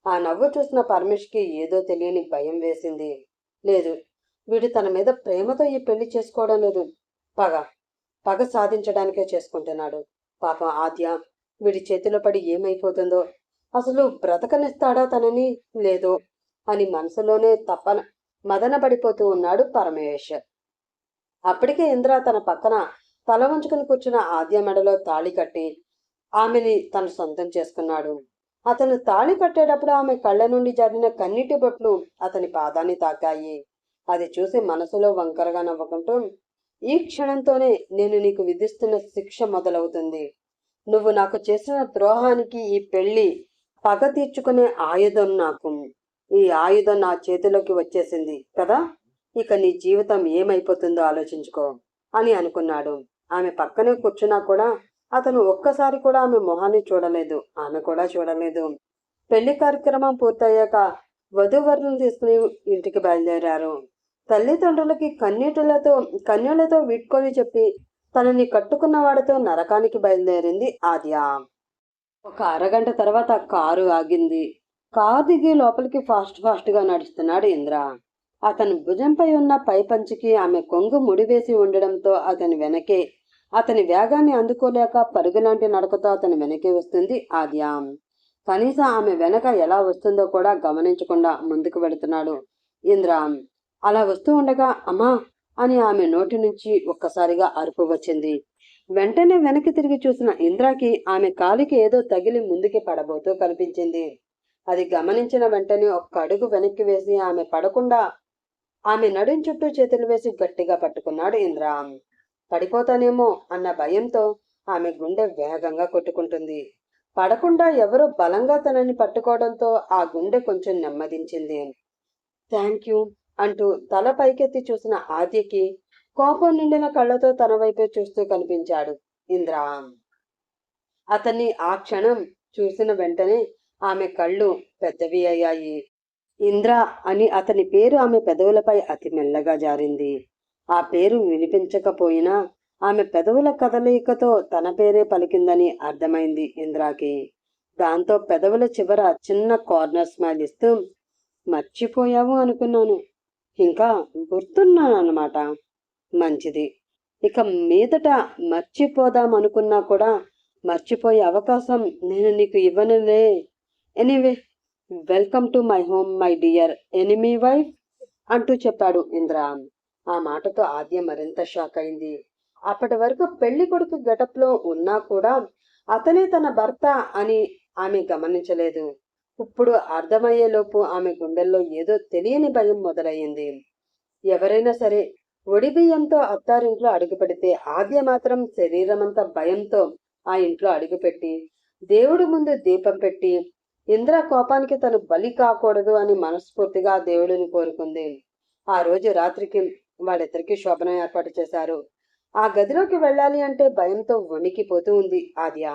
ఆ నవ్వు చూసిన పరమేష్కి ఏదో తెలియని భయం వేసింది. లేదు, వీడు తన మీద ప్రేమతో ఈ పెళ్లి చేసుకోవడం లేదు. పగ పగ సాధించడానికే చేసుకుంటున్నాడు. పాపం ఆద్య వీడి చేతిలో పడి ఏమైపోతుందో, అసలు బ్రతకనిస్తాడా తనని లేదో అని మనసులోనే మదన పడిపోతూ ఉన్నాడు పరమేష్. అప్పటికే ఇంద్ర తన పక్కన తల వంచుకుని కూర్చున్న ఆద్య మెడలో తాళి కట్టి ఆమెని తను సొంతం చేసుకున్నాడు. అతను తాళి కట్టేటప్పుడు ఆమె కళ్ళ నుండి జారిన కన్నీటి బొట్లు అతని పాదాన్ని తాకాయి. అది చూసి మనసులో వంకరగా నవ్వుకుంటూ, ఈ క్షణంతోనే నేను నీకు విధిస్తున్న శిక్ష మొదలవుతుంది. నువ్వు నాకు చేసిన ద్రోహానికి ఈ పెళ్లి పగ తీర్చుకునే ఆయుధం నాకు. ఈ ఆయుధం నా చేతిలోకి వచ్చేసింది కదా. ఇక నీ జీవితం ఏమైపోతుందో ఆలోచించుకో అని అనుకున్నాడు. ఆమె పక్కనే కూర్చున్నా కూడా అతను ఒక్కసారి కూడా ఆమె మొహాన్ని చూడలేదు. ఆమె కూడా చూడలేదు. పెళ్లి కార్యక్రమం పూర్తయ్యాక వధూవరులను తీసుకుని ఇంటికి బయలుదేరారు. తల్లిదండ్రులకి కన్నీళ్లతో వీడ్కొని చెప్పి తనని కట్టుకున్న వాడితో నరకానికి బయలుదేరింది ఆద్య. ఒక అరగంట తర్వాత కారు ఆగింది. కారు దిగి లోపలికి ఫాస్ట్ గా నడుస్తున్నాడు ఇంద్ర. అతని భుజంపై ఉన్న పై పంచికి ఆమె కొంగు ముడివేసి ఉండడంతో అతని వేగాన్ని అందుకోలేక పరుగులాంటి నడకతో అతని వెనకే వస్తుంది ఆద్య. కనీసం ఆమె వెనక ఎలా వస్తుందో కూడా గమనించకుండా ముందుకు వెళుతున్నాడు ఇంద్ర. అలా వస్తూ ఉండగా అమ్మా అని ఆమె నోటి నుంచి ఒక్కసారిగా అరుపు వచ్చింది. వెంటనే వెనక్కి తిరిగి చూసిన ఇంద్రాకి ఆమె కాలికి ఏదో తగిలి ముందుకి పడబోతూ కనిపించింది. అది గమనించిన వెంటనే ఒక్క అడుగు వెనక్కి వేసి ఆమె పడకుండా ఆమె నడుం చుట్టూ చేతులు వేసి గట్టిగా పట్టుకున్నాడు ఇంద్ర. పడిపోతానేమో అన్న భయంతో ఆమె గుండె వేగంగా కొట్టుకుంటుంది. పడకుండా ఎవరో బలంగా తనని పట్టుకోవడంతో ఆ గుండె కొంచెం నెమ్మదించింది. థ్యాంక్ యూ అంటూ తల పైకెత్తి చూసిన ఆద్యకి కోపం నిండిన కళ్ళతో తన వైపే చూస్తూ కనిపించాడు ఇంద్ర. అతన్ని ఆ క్షణం చూసిన వెంటనే ఆమె కళ్ళు పెద్దవి అయ్యాయి. ఇంద్ర అని అతని పేరు ఆమె పెదవులపై అతి మెల్లగా జారింది. ఆ పేరు వినిపించకపోయినా ఆమె పెదవుల కదలికతో తన పేరే పలికిందని అర్థమైంది ఇంద్రాకి. దాంతో పెదవుల చివర చిన్న కార్నర్ స్మైల్ ఇస్తూ, మర్చిపోయావు అనుకున్నాను, ఇంకా గుర్తున్నానన్నమాట. మంచిది, ఇక మీదట మర్చిపోదామనుకున్నా కూడా మర్చిపోయే అవకాశం నేను నీకు ఇవ్వనులే. Anyway, welcome to my home my dear enemy wife అంటూ చెప్పాడు ఇంద్ర. ఆ మాటతో ఆద్య మరింత షాక్ అయింది. అప్పటి వరకు పెళ్లి కొడుకు గెటప్లో ఉన్నా కూడా అతనే తన భర్త అని ఆమె గమనించలేదు. ఇప్పుడు అర్థమయ్యేలోపు ఆమె గుండెల్లో ఏదో తెలియని భయం మొదలయ్యింది. ఎవరైనా సరే ఒడిబియ్యంతో అత్తారింట్లో అడుగుపెడితే ఆద్య మాత్రం శరీరమంతా భయంతో ఆ ఇంట్లో అడుగుపెట్టి దేవుడి ముందు దీపం పెట్టి ఇంద్ర కోపానికి తను బలి కాకూడదు అని మనస్ఫూర్తిగా దేవుడిని కోరుకుంది. ఆ రోజు రాత్రికి వాళ్ళిద్దరికీ శోభనం ఏర్పాటు చేశారు. ఆ గదిలోకి వెళ్ళాలి అంటే భయంతో వణికిపోతూ ఉంది ఆద్య.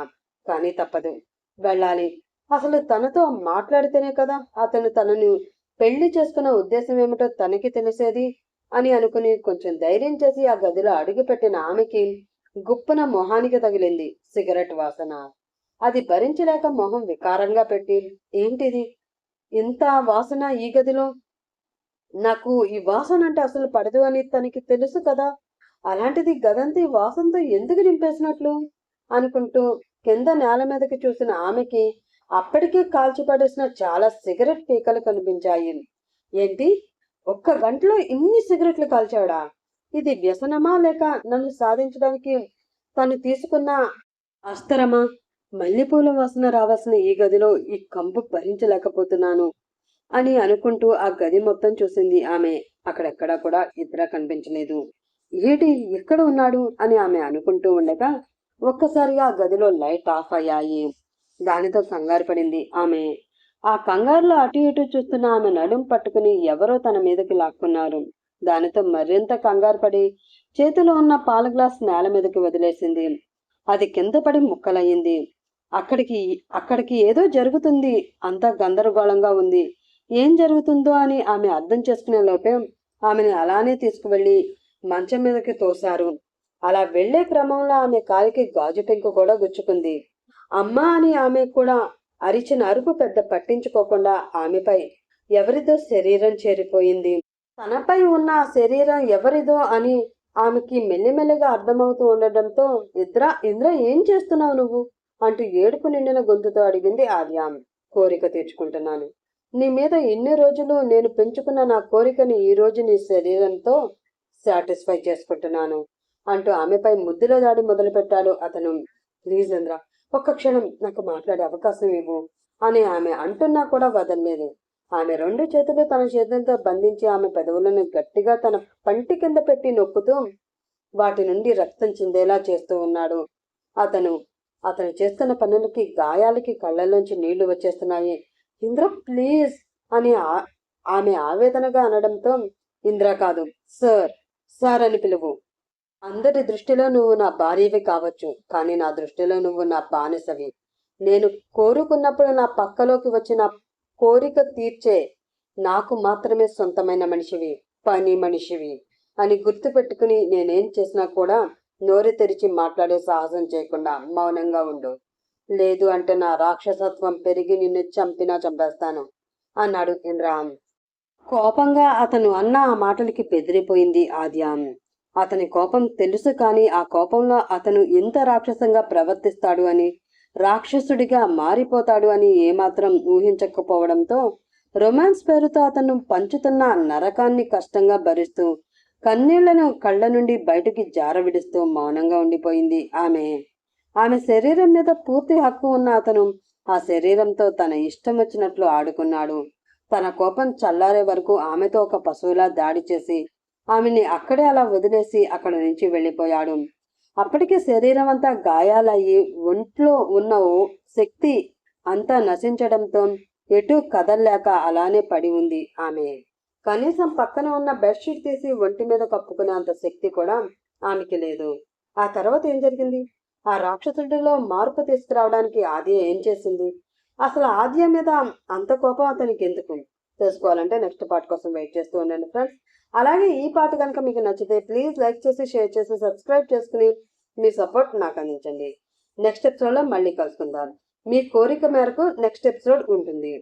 కానీ తప్పదు, వెళ్ళాలి. అసలు తనతో మాట్లాడితేనే కదా అతను తనను పెళ్లి చేసుకున్న ఉద్దేశం ఏమిటో తనకి తెలిసేది అని అనుకుని కొంచెం ధైర్యం చేసి ఆ గదిలో అడుగుపెట్టిన ఆమెకి గుప్పున మొహానికి తగిలింది సిగరెట్ వాసన. అది భరించలేక మొహం వికారంగా పెట్టి, ఏంటిది ఇంత వాసన ఈ గదిలో? నాకు ఈ వాసన అంటే అసలు పడదు అని తనకి తెలుసు కదా, అలాంటిది గదంతా ఈ వాసనతో ఎందుకు నింపేసినట్లు అనుకుంటూ కింద నేల మీదకి చూసిన ఆమెకి అప్పటికే కాల్చిపడేసిన చాలా సిగరెట్ పీకలు కనిపించాయి. ఏంటి, ఒక్క గంటలో ఇన్ని సిగరెట్లు కాల్చాడా? ఇది వ్యసనమా లేక నన్ను సాధించడానికి తను తీసుకున్న అస్త్రమా? మల్లెపూల వాసన రావాల్సిన ఈ గదిలో ఈ కంపు భరించలేకపోతున్నాను అని అనుకుంటూ ఆ గది మొత్తం చూసింది ఆమె. అక్కడెక్కడా కూడా ఇద్దరా కనిపించలేదు. ఏటి ఎక్కడ ఉన్నాడు అని ఆమె అనుకుంటూ ఉండగా ఒక్కసారిగా ఆ గదిలో లైట్ ఆఫ్ అయ్యాయి. దానితో కంగారు పడింది ఆమె. ఆ కంగారులో అటు ఇటు చూస్తున్న ఆమె నడుం పట్టుకుని ఎవరో తన మీదకి లాక్కున్నారు. దానితో మరింత కంగారు పడి చేతిలో ఉన్న పాల గ్లాస్ నేల మీదకి వదిలేసింది. అది కింద పడి ముక్కలయ్యింది. అక్కడికి ఏదో జరుగుతుంది. అంతా గందరగోళంగా ఉంది. ఏం జరుగుతుందో అని ఆమె అర్థం చేసుకునే లోపే ఆమెని అలానే తీసుకువెళ్లి మంచం మీదకి తోశారు. అలా వెళ్లే క్రమంలో ఆమె కాలికి గాజు పెంకు కూడా గుచ్చుకుంది. అమ్మా అని ఆమె కూడా అరిచిన అరుపు పెద్ద పట్టించుకోకుండా ఆమెపై ఎవరిదో శరీరం చేరిపోయింది. తనపై ఉన్న శరీరం ఎవరిదో అని ఆమెకి మెల్లిమెల్లిగా అర్థమవుతూ ఉండడంతో ఇంద్ర ఏం చేస్తున్నావు నువ్వు అంటూ ఏడుపు నిండిన గొంతుతో అడిగింది ఆద్య. కోరిక తీర్చుకుంటున్నాను. నీ మీద ఎన్ని రోజులు నేను పెంచుకున్న నా కోరికని ఈ రోజు నీ శరీరంతో సాటిస్ఫై చేసుకుంటున్నాను అంటూ ఆమెపై ముద్దుల దాడి మొదలుపెట్టాడు అతను. ప్లీజ్ ఇంద్ర, ఒక్క క్షణం నాకు మాట్లాడే అవకాశం ఇవ్వు అని ఆమె అంటున్నా కూడా వదలలేదు. ఆమె రెండు చేతులు తన చేతులతో బంధించి ఆమె పెదవులను గట్టిగా తన పంటి కింద పెట్టి నొక్కుతూ వాటి నుండి రక్తం చిందేలా చేస్తూ ఉన్నాడు. అతను చేస్తున్న పనులకి గాయాలకి కళ్ళల్లోంచి నీళ్లు వచ్చేస్తున్నాయి. ఇంద్ర ప్లీజ్ అని ఆమె ఆవేదనగా అనడంతో, ఇంద్ర కాదు సార్, సార్ అని పిలువు. అందరి దృష్టిలో నువ్వు నా భార్యవి కావచ్చు, కానీ నా దృష్టిలో నువ్వు నా బానిసవి. నేను కోరుకున్నప్పుడు నా పక్కలోకి వచ్చిన కోరిక తీర్చే నాకు మాత్రమే సొంతమైన మనిషివి, పని మనిషివి అని గుర్తుపెట్టుకుని నేనేం చేసినా కూడా నోరు తెరిచి మాట్లాడే సాహసం చేయకుండా మౌనంగా ఉండు. లేదు అంటే నా రాక్షసత్వం పెరిగి నిన్ను చంపేస్తాను అన్నాడు ఇంద్ర. కోపంగా అతను అన్న ఆ మాటలకి బెదిరిపోయింది ఆద్య. అతని కోపం తెలుసు, కానీ ఆ కోపంలో అతను ఎంత రాక్షసంగా ప్రవర్తిస్తాడు అని, రాక్షసుడిగా మారిపోతాడు అని ఏమాత్రం ఊహించకపోవడంతో రొమాన్స్ పేరుతో అతను పంచుతున్న నరకాన్ని కష్టంగా భరిస్తూ కన్నీళ్లను కళ్ళ నుండి బయటికి జారవిడుస్తూ మౌనంగా ఉండిపోయింది ఆమె శరీరం మీద పూర్తి హక్కు ఉన్న అతను ఆ శరీరంతో తన ఇష్టం వచ్చినట్లు ఆడుకున్నాడు. తన కోపం చల్లారే వరకు ఆమెతో ఒక పశువులా దాడి చేసి ఆమెని అక్కడే అలా వదిలేసి అక్కడి నుంచి వెళ్ళిపోయాడు. అప్పటికే శరీరం అంతా గాయాలయ్యి ఒంట్లో ఉన్న శక్తి అంతా నశించడంతో ఎటూ కదల్లేక అలానే పడి ఉంది ఆమె. కనీసం పక్కన ఉన్న బెడ్షీట్ తీసి ఒంటి మీద కప్పుకునే అంత శక్తి కూడా ఆమెకి లేదు. ఆ తర్వాత ఏం జరిగింది? ఆ రాక్షసుడిలో మార్పు తీసుకురావడానికి ఆద్య ఏం చేసింది? అసలు ఆద్య మీద అంత కోపం అతనికి ఎందుకు? తెలుసుకోవాలంటే నెక్స్ట్ పార్ట్ కోసం వెయిట్ చేస్తూ ఉండండి ఫ్రెండ్స్. అలాగే ఈ పాట కనుక మీకు నచ్చితే ప్లీజ్ లైక్ చేసి, షేర్ చేసి, సబ్స్క్రైబ్ చేసుకుని మీ సపోర్ట్ నాకు అందించండి. నెక్స్ట్ ఎపిసోడ్లో మళ్ళీ కలుసుకుందాం. మీ కోరిక మేరకు నెక్స్ట్ ఎపిసోడ్ ఉంటుంది.